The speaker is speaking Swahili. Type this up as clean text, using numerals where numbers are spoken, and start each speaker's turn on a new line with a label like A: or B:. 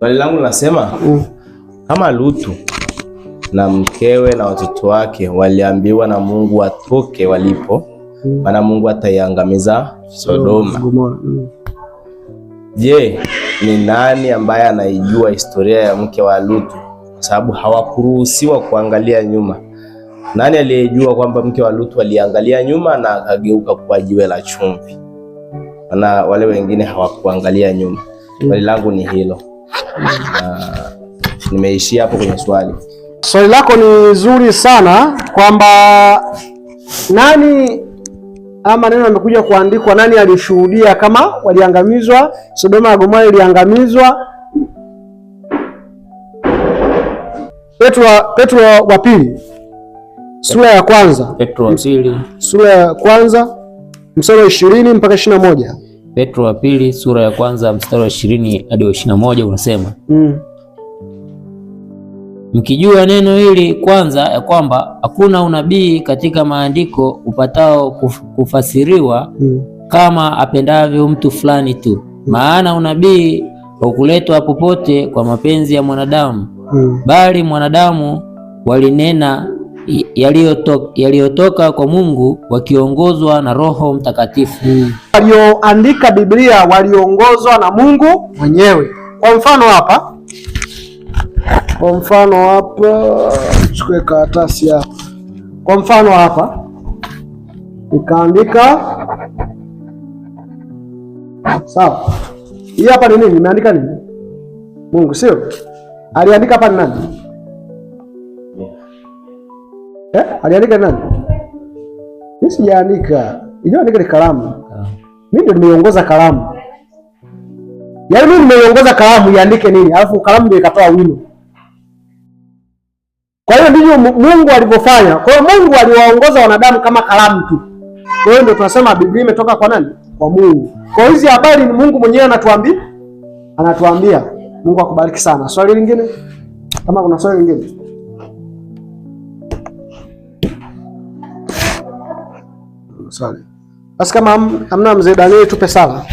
A: Swali langu linasema kama Lutu na mkewe na watoto wake waliambiwa na Mungu watoke walipo, maana Mungu ataiangamiza Sodoma. Je, ni nani ambaye anaijua historia ya mke wa Lutu? Kwa sababu hawakuruhusiwa kuangalia nyuma. Nani aliyejua kwamba mke wa Lutu aliangalia nyuma na akageuka kuwa jiwe la chumvi? Na wale wengine hawakuangalia nyuma. Swali langu ni hilo. Nimeishia hapo kwenye swali.
B: Swali lako ni zuri sana, kwamba nani ama neno limekuja kuandikwa, nani alishuhudia kama waliangamizwa, Sodoma na Gomora iliangamizwa. Petro wa pili sura ya kwanza.
C: Petro wa pili
B: sura ya kwanza mstari wa 20 mpaka 21.
C: Petro wa pili sura ya kwanza mstari wa 20 hadi 21 unasema, mkijua neno hili kwanza, ya kwamba hakuna unabii katika maandiko upatao kufasiriwa kama apendavyo mtu fulani tu. Maana unabii haukuletwa popote kwa mapenzi ya mwanadamu, bali mwanadamu walinena yaliyotoka kwa Mungu wakiongozwa na Roho Mtakatifu.
B: Walioandika Biblia waliongozwa na Mungu mwenyewe. Kwa mfano hapa chukue karatasi hapa. Kwa mfano hapa nikaandika, sawa. Hii hapa ni nini? Nimeandika nini? Mungu, sio? Aliandika hapa ni nani? Aliandika nani? Mimi sijaandika. Iliyoandika ni kalamu. Mimi ndio nimeongoza kalamu. Yaani mimi nimeongoza kalamu iandike nini? Alafu kalamu ndio ikatoa wino. Kwa hiyo ndivyo Mungu alivyofanya. Kwa hiyo Mungu aliwaongoza wanadamu kama kalamu tu. Kwa hiyo ndio tunasema Biblia imetoka kwa nani? Kwa Mungu. Kwa hiyo hizi habari ni Mungu mwenyewe anatuambia. Mungu akubariki sana. Swali lingine? Kama kuna swali lingine? Swali. Basi kama hamna, mzee Daniel tupe sala.